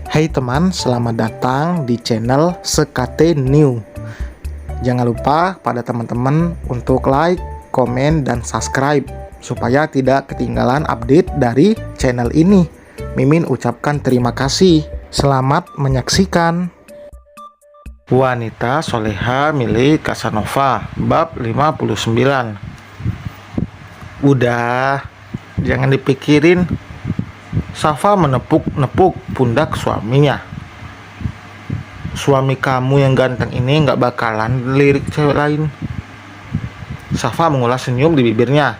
Hai teman, selamat datang di channel Sekate New. Jangan lupa pada teman-teman untuk like, komen, dan subscribe supaya tidak ketinggalan update dari channel ini. Mimin ucapkan terima kasih. Selamat menyaksikan. Wanita soleha milik Casanova, bab 59. Udah, jangan dipikirin. Safa menepuk-nepuk pundak suaminya. Suami kamu yang ganteng ini gak bakalan lirik cewek lain. Safa mengulas senyum di bibirnya.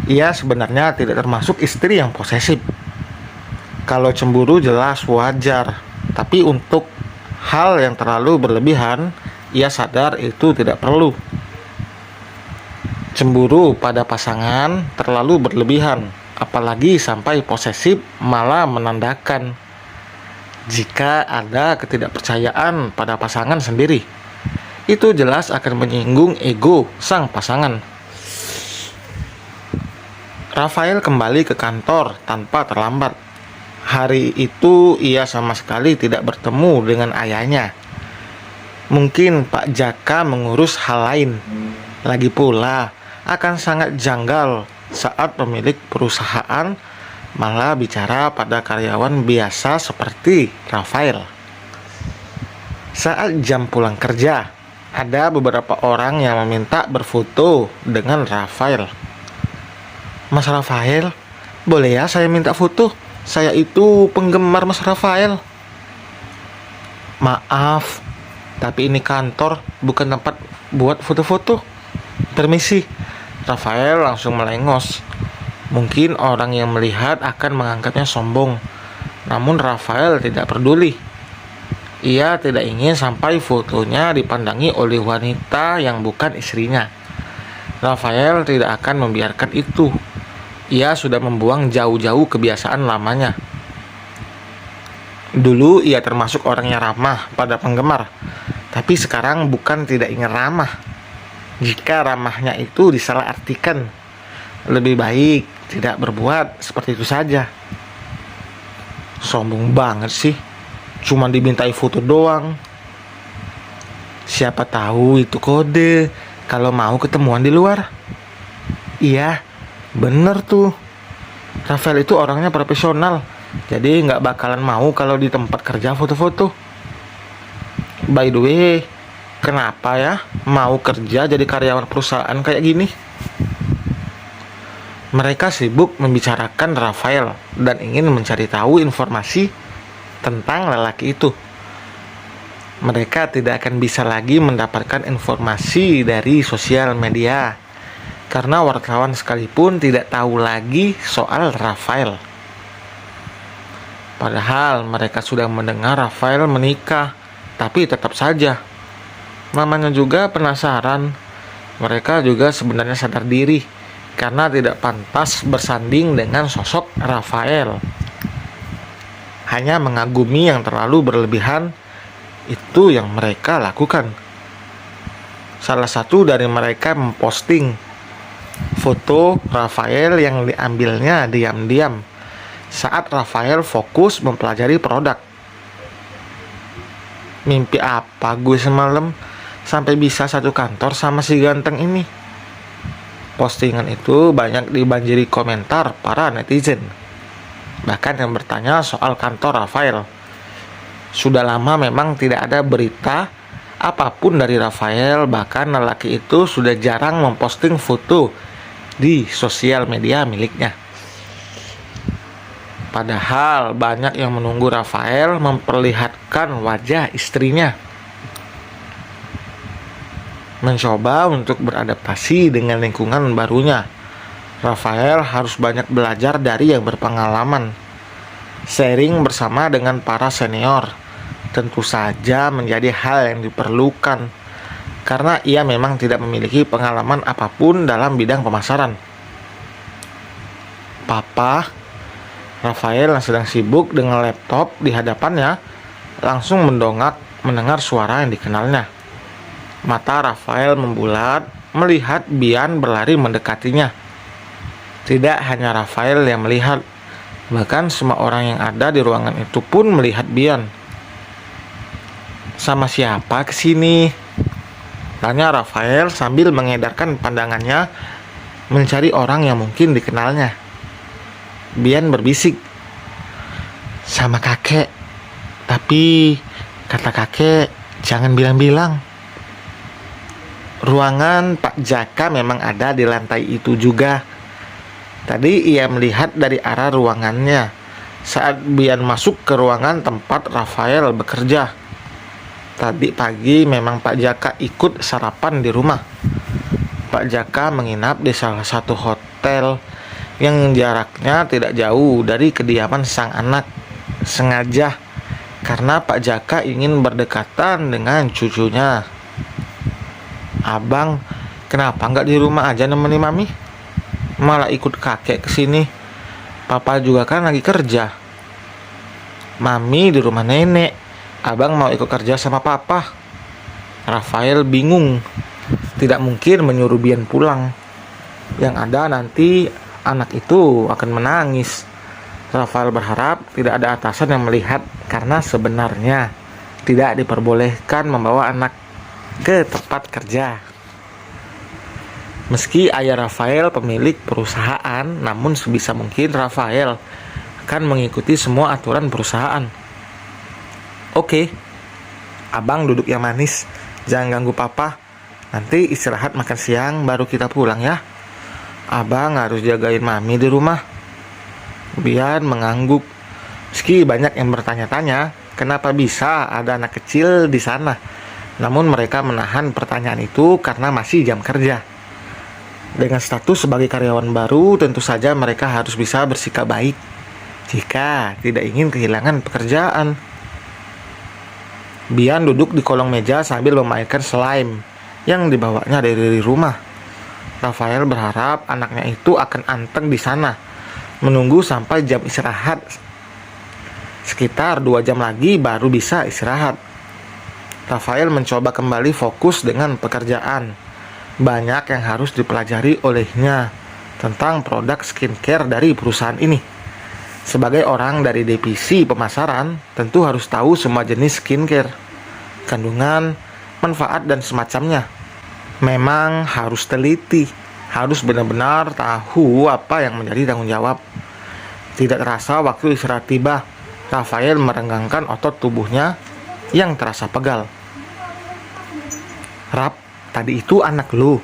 Ia sebenarnya tidak termasuk istri yang posesif. Kalau cemburu jelas wajar, tapi untuk hal yang terlalu berlebihan, ia sadar itu tidak perlu. Cemburu pada pasangan terlalu berlebihan, apalagi sampai posesif, malah menandakan jika ada ketidakpercayaan pada pasangan sendiri. Itu jelas akan menyinggung ego sang pasangan. Rafael kembali ke kantor tanpa terlambat. Hari itu ia sama sekali tidak bertemu dengan ayahnya. Mungkin Pak Jaka mengurus hal lain. Lagi pula akan sangat janggal saat pemilik perusahaan malah bicara pada karyawan biasa seperti Rafael. Saat jam pulang kerja, ada beberapa orang yang meminta berfoto dengan Rafael. Mas Rafael, boleh ya saya minta foto? Saya itu penggemar Mas Rafael. Maaf, tapi ini kantor, bukan tempat buat foto-foto. Permisi. Rafael langsung melengos. Mungkin orang yang melihat akan menganggapnya sombong. Namun Rafael tidak peduli. Ia tidak ingin sampai fotonya dipandangi oleh wanita yang bukan istrinya. Rafael tidak akan membiarkan itu. Ia sudah membuang jauh-jauh kebiasaan lamanya. Dulu ia termasuk orang yang ramah pada penggemar, tapi sekarang bukan tidak ingin ramah. Jika ramahnya itu disalahartikan, lebih baik tidak berbuat seperti itu saja. Sombong banget sih, cuma dimintai foto doang. Siapa tahu itu kode kalau mau ketemuan di luar. Iya, bener tuh. Rafael itu orangnya profesional, jadi nggak bakalan mau kalau di tempat kerja foto-foto. By the way, kenapa ya mau kerja jadi karyawan perusahaan kayak gini? Mereka sibuk membicarakan Rafael dan ingin mencari tahu informasi tentang lelaki itu. Mereka tidak akan bisa lagi mendapatkan informasi dari sosial media, karena wartawan sekalipun tidak tahu lagi soal Rafael. Padahal mereka sudah mendengar Rafael menikah, tapi tetap saja mamanya juga penasaran. Mereka juga sebenarnya sadar diri karena tidak pantas bersanding dengan sosok Rafael. Hanya mengagumi yang terlalu berlebihan, itu yang mereka lakukan. Salah satu dari mereka memposting foto Rafael yang diambilnya diam-diam saat Rafael fokus mempelajari produk. Mimpi apa gue semalam sampai bisa satu kantor sama si ganteng ini? Postingan itu banyak dibanjiri komentar para netizen, bahkan yang bertanya soal kantor Rafael. Sudah lama memang tidak ada berita apapun dari Rafael, bahkan lelaki itu sudah jarang memposting foto di sosial media miliknya. Padahal banyak yang menunggu Rafael memperlihatkan wajah istrinya. Mencoba untuk beradaptasi dengan lingkungan barunya, Rafael harus banyak belajar dari yang berpengalaman. Sharing bersama dengan para senior tentu saja menjadi hal yang diperlukan, karena ia memang tidak memiliki pengalaman apapun dalam bidang pemasaran. Papa, Rafael yang sedang sibuk dengan laptop di hadapannya langsung mendongak mendengar suara yang dikenalnya. Mata Rafael membulat melihat Bian berlari mendekatinya. Tidak hanya Rafael yang melihat, Bahkan semua orang yang ada di ruangan itu pun melihat Bian. "Sama siapa kesini?" tanya Rafael sambil mengedarkan pandangannya mencari orang yang mungkin dikenalnya. Bian berbisik, "Sama kakek. Tapi kata kakek jangan bilang-bilang." Ruangan Pak Jaka memang ada di lantai itu juga. Tadi ia melihat dari arah ruangannya saat Bian masuk ke ruangan tempat Rafael bekerja. Tadi pagi memang Pak Jaka ikut sarapan di rumah. Pak Jaka menginap di salah satu hotel yang jaraknya tidak jauh dari kediaman sang anak. Sengaja karena Pak Jaka ingin berdekatan dengan cucunya. "Abang, kenapa nggak di rumah aja nemenin Mami? Malah ikut kakek ke sini. Papa juga kan lagi kerja." "Mami di rumah nenek. Abang mau ikut kerja sama Papa." Rafael bingung. Tidak mungkin menyuruh Bian pulang. Yang ada nanti anak itu akan menangis. Rafael berharap tidak ada atasan yang melihat karena sebenarnya tidak diperbolehkan membawa anak ke tempat kerja. Meski ayah Rafael pemilik perusahaan, namun sebisa mungkin Rafael akan mengikuti semua aturan perusahaan. "Oke, abang duduk yang manis, jangan ganggu papa. Nanti istirahat makan siang baru kita pulang ya. Abang harus jagain mami di rumah." Bian mengangguk. Meski banyak yang bertanya-tanya kenapa bisa ada anak kecil di sana, namun mereka menahan pertanyaan itu karena masih jam kerja. Dengan status sebagai karyawan baru, tentu saja mereka harus bisa bersikap baik jika tidak ingin kehilangan pekerjaan. Bian duduk di kolong meja sambil memainkan slime yang dibawanya dari rumah. Rafael berharap anaknya itu akan anteng di sana, menunggu sampai jam istirahat. Sekitar 2 jam lagi baru bisa istirahat. Rafael mencoba kembali fokus dengan pekerjaan. Banyak yang harus dipelajari olehnya tentang produk skincare dari perusahaan ini. Sebagai orang dari divisi pemasaran, tentu harus tahu semua jenis skincare, kandungan, manfaat, dan semacamnya. Memang harus teliti, harus benar-benar tahu apa yang menjadi tanggung jawab. Tidak terasa waktu istirahat tiba, Rafael merenggangkan otot tubuhnya yang terasa pegal. "Rap, tadi itu anak lu."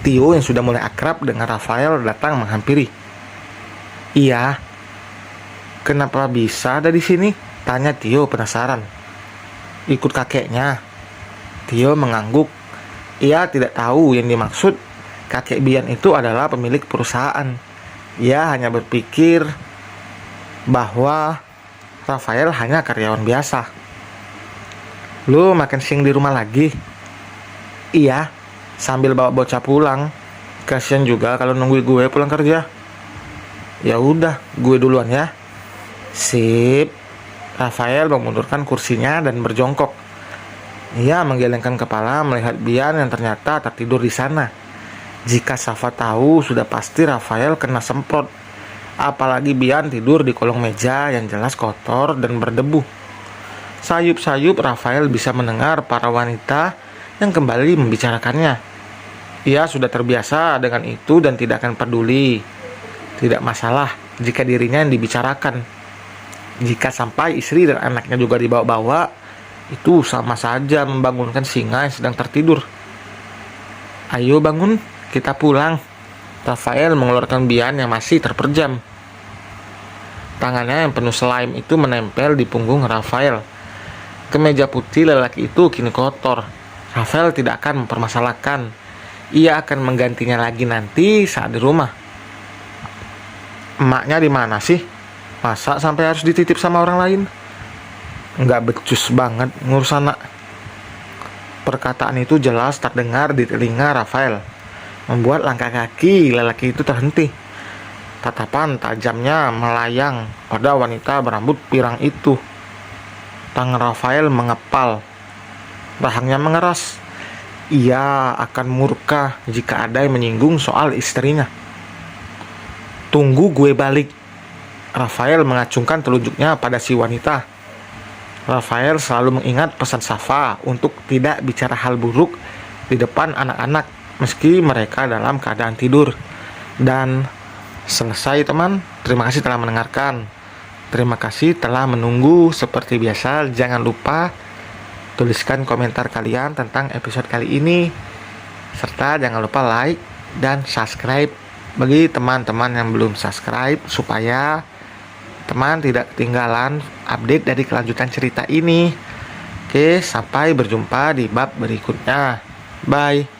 Tio yang sudah mulai akrab dengan Rafael datang menghampiri. "Iya." "Kenapa bisa ada di sini?" tanya Tio penasaran. "Ikut kakeknya." Tio mengangguk. Ia tidak tahu yang dimaksud. Kakek Bian itu adalah pemilik perusahaan. Ia hanya berpikir bahwa Rafael hanya karyawan biasa. "Lu makan siang di rumah lagi?" "Iya, sambil bawa bocah pulang. Kasian juga kalau nungguin gue pulang kerja." "Ya udah, gue duluan ya." "Sip." Rafael memundurkan kursinya dan berjongkok. Ia menggelengkan kepala melihat Bian yang ternyata tertidur di sana. Jika Safa tahu, sudah pasti Rafael kena semprot. Apalagi Bian tidur di kolong meja yang jelas kotor dan berdebu. Sayup-sayup Rafael bisa mendengar para wanita yang kembali membicarakannya. Ia sudah terbiasa dengan itu dan tidak akan peduli. Tidak masalah jika dirinya yang dibicarakan. Jika sampai istri dan anaknya juga dibawa-bawa, itu sama saja membangunkan singa yang sedang tertidur. "Ayo bangun, kita pulang." Rafael mengeluarkan Bian yang masih terperjam. Tangannya yang penuh slime itu menempel di punggung Rafael. Kemeja putih lelaki itu kini kotor. Rafael tidak akan mempermasalahkan. Ia akan menggantinya lagi nanti saat di rumah. "Emaknya di mana sih? Masa sampai harus dititip sama orang lain? Nggak becus banget ngurus anak." Perkataan itu jelas terdengar di telinga Rafael, membuat langkah kaki lelaki itu terhenti. Tatapan tajamnya melayang pada wanita berambut pirang itu. Tangan Rafael mengepal, rahangnya mengeras. Ia akan murka jika ada yang menyinggung soal istrinya. "Tunggu gue balik." Rafael mengacungkan telunjuknya pada si wanita. Rafael selalu mengingat pesan Safa untuk tidak bicara hal buruk di depan anak-anak meski mereka dalam keadaan tidur. Dan selesai teman, terima kasih telah mendengarkan. Terima kasih telah menunggu. Seperti biasa, jangan lupa tuliskan komentar kalian tentang episode kali ini. Serta jangan lupa like dan subscribe bagi teman-teman yang belum subscribe, supaya teman tidak ketinggalan update dari kelanjutan cerita ini. Oke, sampai berjumpa di bab berikutnya. Bye.